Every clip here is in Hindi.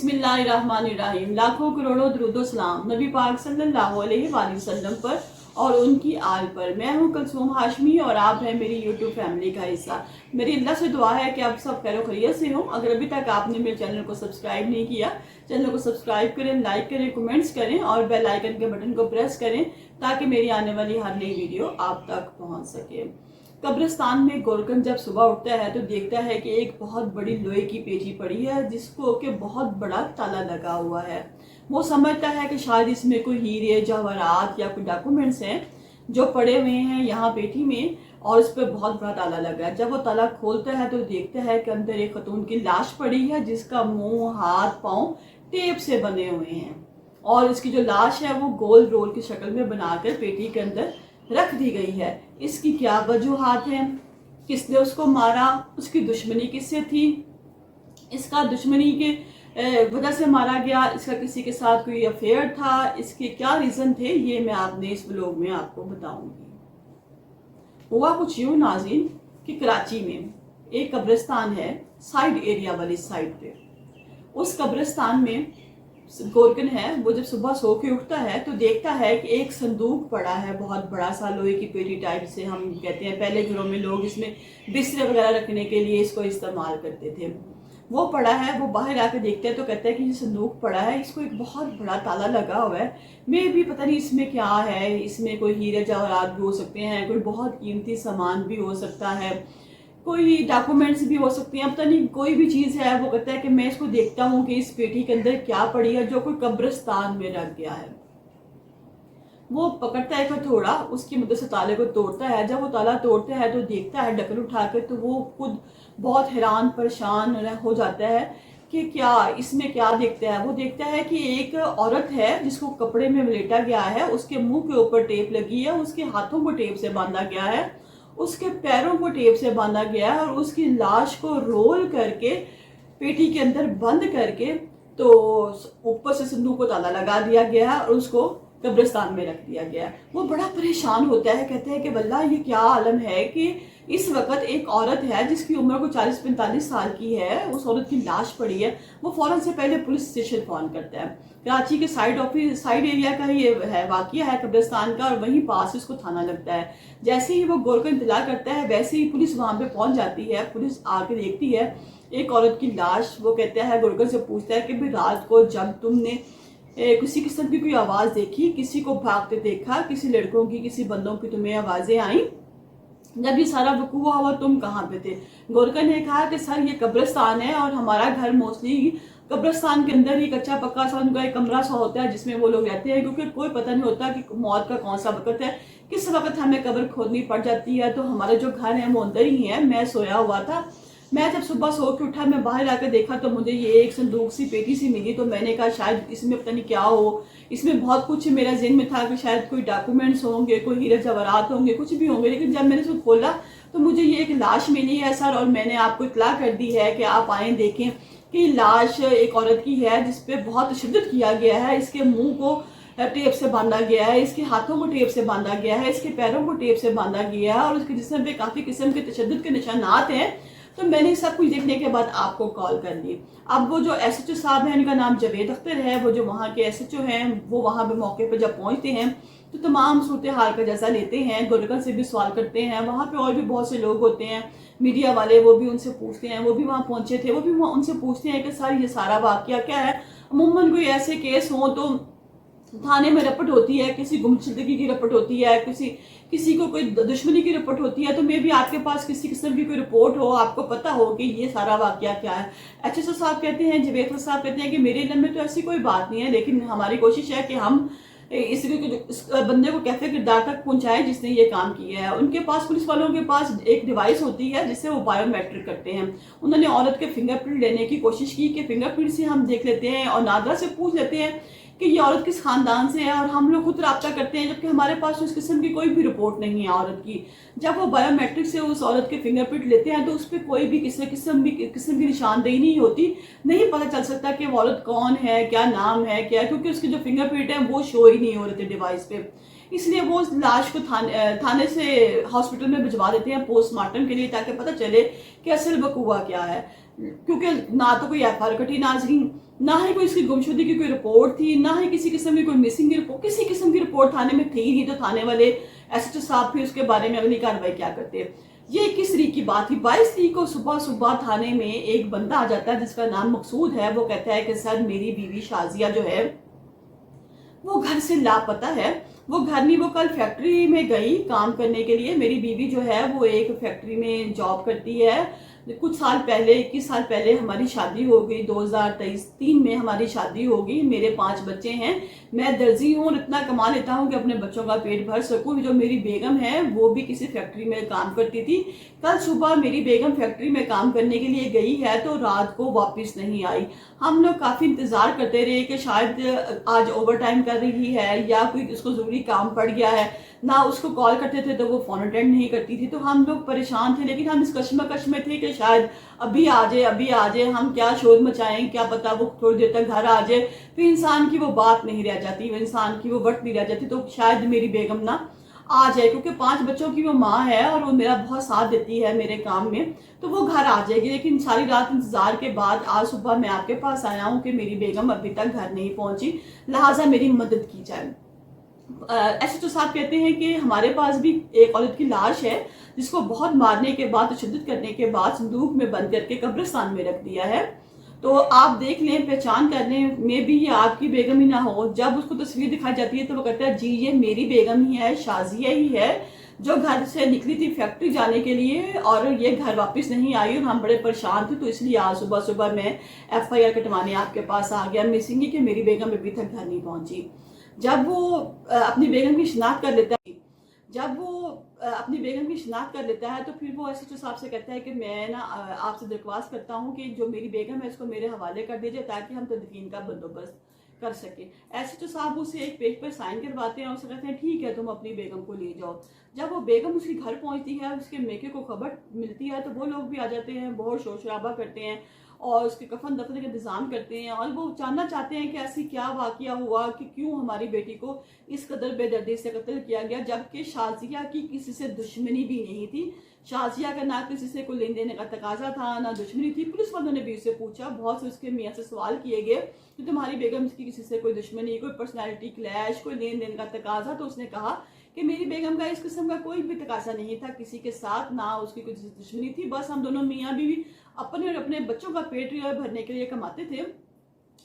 बिस्मिल्लाहिर्रहमानिर्रहीम। लाखों करोड़ों दुरूदो सलाम नबी पाक सल्लल्लाहु अलैहि वसल्लम पर और उनकी आल पर। मैं हूँ कुलसूम हाशमी और आप हैं मेरी यूट्यूब फैमिली का हिस्सा। मेरी अल्लाह से दुआ है कि आप सब खैर खैरियत से हों। अगर अभी तक आपने मेरे चैनल को सब्सक्राइब नहीं किया, चैनल को सब्सक्राइब करें, लाइक करें, कमेंट्स करें और बेल आइकन के बटन को प्रेस करें ताकि मेरी आने वाली हर नई वीडियो आप तक पहुँच सके। कब्रिस्तान में गोरकन जब सुबह उठता है तो देखता है कि एक बहुत बड़ी लोहे की पेटी पड़ी है जिसको के बहुत बड़ा ताला लगा हुआ है। वो समझता है कि शायद इसमें कोई हीरे जवाहरात या कोई डॉक्यूमेंट्स हैं जो पड़े हुए हैं यहाँ पेटी में, और उस पर बहुत बड़ा ताला लगा है। जब वो ताला खोलता है तो देखता है कि अंदर एक खतून की लाश पड़ी है जिसका मुंह, हाथ, पाँव टेप से बने हुए हैं और इसकी जो लाश है वो गोल रोल की शक्ल में बनाकर पेटी के अंदर रख दी गई है। इसकी क्या वजूहात हैं, किसने उसको मारा, उसकी दुश्मनी किससे थी, इसका दुश्मनी के वजह से मारा गया, इसका किसी के साथ कोई अफेयर था, इसके क्या रीज़न थे, ये मैं आपने इस व्लॉग में आपको बताऊंगी। हुआ कुछ यूँ नाज़रीन कि कराची में एक कब्रिस्तान है साइड एरिया वाली साइड पे। उस कब्रिस्तान में गोरकन है, वो जब सुबह सो के उठता है तो देखता है कि एक संदूक पड़ा है, बहुत बड़ा सा लोहे की पेटी टाइप से। हम कहते हैं पहले घरों में लोग इसमें बिस्तर वगैरह रखने के लिए इसको इस्तेमाल करते थे। वो पड़ा है, वो बाहर आके देखता है तो कहता है कि ये संदूक पड़ा है, इसको एक बहुत बड़ा ताला लगा हुआ है। मैं भी पता नहीं इसमें क्या है, इसमें कोई हीरे जवाहरात भी हो सकते हैं, कोई बहुत कीमती सामान भी हो सकता है, कोई डॉक्यूमेंट्स भी हो सकते हैं, पता नहीं कोई भी चीज़ है। वो कहता है कि मैं इसको देखता हूँ कि इस पेटी के अंदर क्या पड़ी है जो कोई कब्रिस्तान में रख गया है। वो पकड़ता है हथौड़ा, उसकी मदद से ताले को तोड़ता है। जब वो ताला तोड़ता है तो देखता है ढक्कन उठाकर, तो वो खुद बहुत हैरान परेशान हो जाता है कि क्या इसमें क्या देखता है। वो देखता है कि एक औरत है जिसको कपड़े में लेटा गया है, उसके मुंह के ऊपर टेप लगी है, उसके हाथों को टेप से बांधा गया है, उसके पैरों को टेप से बांधा गया है और उसकी लाश को रोल करके पेटी के अंदर बंद करके तो ऊपर से संदूक को ताला लगा दिया गया है और उसको कब्रिस्तान में रख दिया गया है। वो बड़ा परेशान होता है, कहते हैं कि वल्लाह ये क्या आलम है कि इस वक्त एक औरत है जिसकी उम्र को 40-45 साल की है, उस औरत की लाश पड़ी है। वो फौरन से पहले पुलिस स्टेशन फोन करता है। कराची के साइड एरिया का ये है, वाकया है कब्रिस्तान का, और वहीं पास इसको थाना लगता है। जैसे ही वो गोरकन इतला करता है वैसे ही पुलिस वहां पे पहुंच जाती है। पुलिस आके देखती है एक औरत की लाश। वो कहता है, गोरकन से पूछता है कि भाई रात को जब तुमने किसी किस्म की कोई आवाज़ देखी, किसी को भागते देखा, किसी लड़कों की, किसी बंदों की तुम्हें आवाज़ें आई, जब ये सारा वकूआ हुआ तुम कहाँ पे थे? गोरकन ने कहा कि सर ये कब्रिस्तान है और हमारा घर मोस्टली कब्रिस्तान के अंदर ही कच्चा पक्का सा उनका एक कमरा सा होता है जिसमें वो लोग रहते हैं, क्योंकि कोई पता नहीं होता कि मौत का कौन सा वक्त है, किस वक्त हमें कब्र खोदनी पड़ जाती है। तो हमारे जो घर है वो अंदर ही है। मैं सोया हुआ था, मैं जब सुबह सो के उठा, मैं बाहर आकर देखा तो मुझे ये एक संदूक सी पेटी सी मिली। तो मैंने कहा शायद इसमें पता नहीं क्या हो, इसमें बहुत कुछ मेरा ज़हन में था कि शायद कोई डॉक्यूमेंट्स होंगे, कोई हीरे जवाहरात होंगे, कुछ भी होंगे। लेकिन जब मैंने इसको खोला तो मुझे ये एक लाश मिली है सर, और मैंने आपको इत्तला कर दी है कि आप आएँ देखें कि लाश एक औरत की है जिसपे बहुत तशद्दुद किया गया है। इसके मुंह को टेप से बांधा गया है, इसके हाथों को टेप से बांधा गया है, इसके पैरों को टेप से बांधा गया है और उसके जिस्म पे काफ़ी किस्म के तशद्दुद के निशानात हैं। तो मैंने सब कुछ देखने के बाद आपको कॉल कर दी। अब वो जो एसएचओ साहब हैं, उनका नाम जावेद अख्तर है, वो जो वहाँ के एसएचओ हैं, वो वहाँ पे मौके पर जब पहुँचते हैं तो तमाम सूरत हाल का जायजा लेते हैं, गोरकन से भी सवाल करते हैं। वहाँ पे और भी बहुत से लोग होते हैं, मीडिया वाले, वो भी उनसे पूछते हैं। वो भी वहाँ पहुँचे थे, वो भी वहाँ उनसे पूछते हैं कि सर ये सारा वाकया क्या है। अमूमन कोई ऐसे केस हों तो थाने में रिपोर्ट होती है, किसी गुमशुदगी की रिपोर्ट होती है, किसी को कोई दुश्मनी की रिपोर्ट होती है। तो मे भी आपके पास किसी किस्म की कोई रिपोर्ट हो, आपको पता हो कि ये सारा वाकया क्या है। एचएसओ साहब कहते हैं, जावेद साहब कहते हैं कि मेरे इल्म में तो ऐसी कोई बात नहीं है, लेकिन हमारी कोशिश है कि हम इस बंदे को कैफे किरदार तक पहुंचाएं जिसने ये काम किया है। उनके पास, पुलिस वालों के पास एक डिवाइस होती है जिससे वो बायोमेट्रिक करते हैं। उन्होंने औरत के फिंगरप्रिंट लेने की कोशिश की कि फिंगरप्रिंट से हम देख लेते हैं और नादरा से पूछ लेते हैं कि ये औरत किस खानदान से है, और हम लोग खुद रब्ता करते हैं, जबकि हमारे पास उस किस्म की कोई भी रिपोर्ट नहीं है औरत की। जब वो बायोमेट्रिक से उस औरत के फिंगरप्रिंट लेते हैं तो उस पर कोई भी किस्म की निशानदेही नहीं होती, नहीं पता चल सकता कि वो औरत कौन है, क्या नाम है, क्या, क्योंकि उसके जो फिंगरप्रिंट है वो शो ही नहीं हो रहे थे डिवाइस पे। इसलिए वो उस लाश को थाने से हॉस्पिटल में भिजवा देते हैं पोस्टमार्टम के लिए, ताकि पता चले कि असल वकूआ क्या है। क्योंकि ना तो कोई एफआईआर कटी नाज़रीन, ना ही कोई इसकी गुमशुदगी की कोई रिपोर्ट थी, ना ही किसी किस्म की कोई मिसिंग की रिपोर्ट, किसी किस्म की रिपोर्ट थाने में थी नहीं। तो थाने वाले एसएचओ साहब फिर उसके बारे में अगली कार्रवाई क्या करते। ये 21 तारीख की बात थी। 22 तारीख को सुबह सुबह थाने में एक बंदा आ जाता है जिसका नाम मकसूद है। वो कहता है कि सर मेरी बीवी शाजिया जो है वो घर से लापता है। वो घर नहीं, वो कल फैक्ट्री में गई काम करने के लिए। मेरी बीवी जो है वो एक फैक्ट्री में जॉब करती है। कुछ साल पहले 21 साल पहले हमारी शादी हो गई। 2023 में हमारी शादी हो गई। मेरे 5 बच्चे हैं। मैं दर्जी हूँ और इतना कमा लेता हूँ कि अपने बच्चों का पेट भर सकूँ। जो मेरी बेगम है वो भी किसी फैक्ट्री में काम करती थी। कल सुबह मेरी बेगम फैक्ट्री में काम करने के लिए गई है तो रात को वापस नहीं आई। हम लोग काफ़ी इंतज़ार करते रहे कि शायद आज ओवर टाइम कर रही है या कोई उसको ज़रूरी काम पड़ गया है। ना उसको कॉल करते थे तो वो फ़ोन अटेंड नहीं करती थी। तो हम लोग परेशान थे, लेकिन हम इस कश्मकश में थे कि शायद अभी आ जाए, अभी आ जाए। हम क्या शोर मचाएं, क्या पता वो थोड़ी देर तक घर आ जाए। फिर इंसान की वो बात नहीं रह जाती, वो इंसान की वो वक्त नहीं रह जाती। तो शायद मेरी बेगम ना आ जाए, क्योंकि 5 बच्चों की वो माँ है और वो मेरा बहुत साथ देती है मेरे काम में। तो वो घर आ जाएगी। लेकिन सारी रात इंतजार के बाद आज सुबह मैं आपके पास आया हूँ कि मेरी बेगम अभी तक घर नहीं पहुंची, लिहाजा मेरी मदद की जाए। एसएचओ साहब कहते हैं कि हमारे पास भी एक औरत की लाश है जिसको बहुत मारने के बाद, तशद्दुद करने के बाद संदूक में बंद करके कब्रिस्तान में रख दिया है। तो आप देख लें, पहचान करने में भी ये आपकी बेगम ही ना हो। जब उसको तस्वीर दिखाई जाती है तो वो कहता है जी ये मेरी बेगम ही है, शाजिया ही है, जो घर से निकली थी फैक्ट्री जाने के लिए और ये घर वापस नहीं आई और हम बड़े परेशान थे। तो इसलिए आज सुबह सुबह मैं एफआईआर कटवाने आपके पास आ गया। मिसिंग है कि मेरी बेगम अभी तक घर नहीं पहुंची। जब वो अपनी बेगम की शिनाख्त कर लेता है, जब वो अपनी बेगम की शिनाख्त कर लेता है तो फिर वो एसएचओ साहब से कहता है कि मैं ना आपसे दरख्वास्त करता हूँ कि जो मेरी बेगम है उसको मेरे हवाले कर दीजिए ताकि हम तदफीन का बंदोबस्त कर सके। एसएचओ साहब उसे एक पेज पर साइन करवाते हैं और उसे कहते हैं ठीक है तुम अपनी बेगम को ले जाओ। जब वो बेगम उसके घर पहुंचती है, उसके मेके को खबर मिलती है तो वो लोग भी आ जाते हैं, बहुत शोर शराबा करते हैं और उसके कफन दफन का इंतजाम करते हैं। और वो जानना चाहते हैं कि ऐसी क्या वाकया हुआ कि क्यों हमारी बेटी को इस कदर बेदर्दी से कत्ल किया गया, जबकि शाजिया की किसी से दुश्मनी भी नहीं थी। शाजिया का ना किसी से कोई लेन देन का तकाजा था, ना दुश्मनी थी। पुलिस वालों ने भी उससे पूछा, बहुत से उसके मियाँ से सवाल किए गए कि तुम्हारी बेगम की किसी से कोई दुश्मनी, कोई पर्सनैलिटी क्लैश, कोई लेन देन का तकाजा। तो उसने कहा कि मेरी बेगम का इस किस्म का कोई भी तकाजा नहीं था किसी के साथ, ना उसकी कोई दुश्मनी थी। बस हम दोनों मियाँ बीवी अपने और अपने बच्चों का पेट भरने के लिए कमाते थे,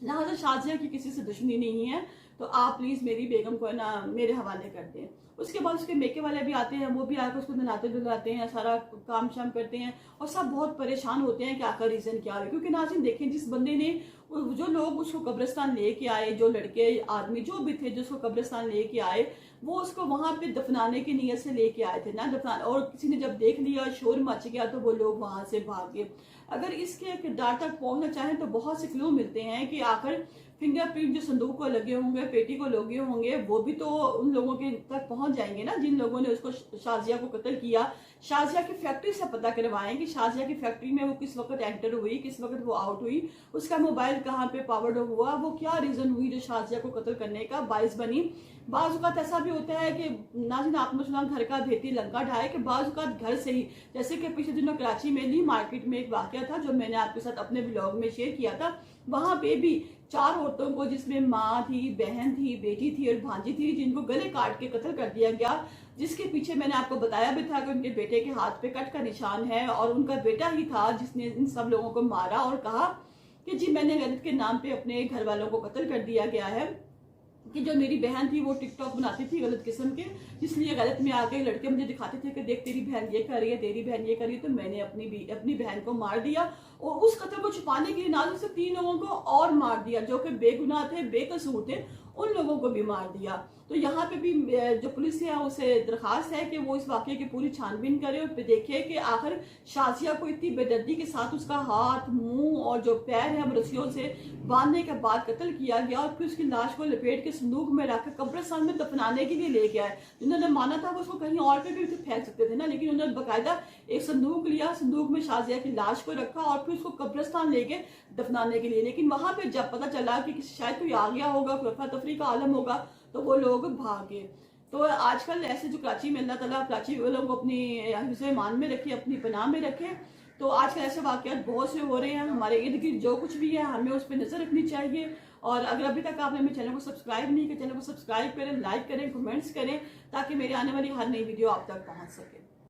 लिहाजा शाजिया की किसी से दुश्मनी नहीं है। तो आप प्लीज़ मेरी बेगम को ना मेरे हवाले कर दें। उसके बाद उसके मेके वाले भी आते हैं, वो भी आकर उसको नहलाते धुलाते हैं, सारा काम शाम करते हैं और सब बहुत परेशान होते हैं कि आखिर रीज़न क्या है। क्योंकि नाज़रीन देखें, जिस बंदे ने, जो लोग उसको कब्रिस्तान लेके आए, जो लड़के आदमी जो भी थे जो उसको कब्रिस्तान लेके आए, वो उसको वहाँ पे दफनाने की नीयत से लेके आए थे ना दफनाने, और किसी ने जब देख लिया शोर मच गया तो वो लोग वहाँ से भाग गए। अगर इसके किरदार तक पहुँचना चाहें तो बहुत से क्लू मिलते हैं कि आखिर फिंगरप्रिंट जो संदूक को लगे होंगे, पेटी को लगे होंगे, वो भी तो उन लोगों के तक पहुंच जाएंगे ना जिन लोगों ने उसको शाजिया को कत्ल किया। शाजिया की फैक्ट्री से पता करवाएं कि शाजिया की फैक्ट्री में वो किस वक्त एंटर हुई, किस वक्त वो आउट हुई, उसका मोबाइल कहाँ पे पावर्ड हुआ, वो क्या रीजन हुई जो शाजिया को कत्ल करने का बाइस बनी। बाज़ औक़ात ऐसा भी होता है कि नाज़रीन आपने सुना घर का भेती लंका ढाए, कि बाज़ औक़ात घर से ही, जैसे कि पिछले दिनों कराची में ली मार्केट में एक वाक़या था जो मैंने आपके साथ अपने ब्लॉग में शेयर किया था। वहाँ पे भी 4 औरतों को, जिसमें माँ थी, बहन थी, बेटी थी और भांजी थी, जिनको गले काट के कत्ल कर दिया गया, जिसके पीछे मैंने आपको बताया भी था कि उनके बेटे के हाथ पे कट का निशान है और उनका बेटा ही था जिसने इन सब लोगों को मारा और कहा कि जी मैंने गलत के नाम पे अपने घर वालों को कत्ल कर दिया गया है, कि जो मेरी बहन थी वो टिकटॉक बनाती थी गलत किस्म के, इसलिए गलत में आके लड़के मुझे दिखाते थे कि देख तेरी बहन ये कर रही है, तेरी बहन ये कर रही है, तो मैंने अपनी बहन को मार दिया और उस कत्ल को छुपाने के लिए नाज़रीन से 3 लोगों को और मार दिया जो कि बेगुनाह थे, बेकसूर थे, उन लोगों को भी मार दिया। तो यहाँ पे भी जो पुलिस है उसे दरखास्त है कि वो इस वाक़े की पूरी छानबीन करे और देखे कि आखिर शाजिया को इतनी बेदर्दी के साथ उसका हाथ, मुंह और जो पैर है रस्सियों से बांधने के बाद कत्ल किया गया और फिर उसकी लाश को लपेट के संदूक में रखकर कब्रिस्तान में दफनाने के लिए ले गया है। जिन्होंने माना था वो उसको कहीं और पे भी फेंक सकते थे ना, लेकिन उन्होंने बाकायदा एक संदूक लिया, संदूक में शाजिया की लाश को रखा और फिर उसको कब्रिस्तान लेके दफनाने के लिए। लेकिन वहां पे जब पता चला कि शायद कोई आ गया होगा, कोई अफरा तफरी का आलम होगा, तो वो लोग भागे। तो आजकल ऐसे जो कराची में, अल्लाह ताला कराची वालों को अपनी हिफ्ज़-ए-ईमान में रखे, अपनी पनाह में रखे। तो आजकल ऐसे वाकयात बहुत से हो रहे हैं, हमारे इर्द गिर्द जो कुछ भी है हमें उस पर नजर रखनी चाहिए। और अगर अभी तक आपने मेरे चैनल को सब्सक्राइब नहीं किया, चैनल को सब्सक्राइब करें, लाइक करें, कमेंट्स करें, ताकि मेरी आने वाली हर नई वीडियो आप तक पहुंच सके।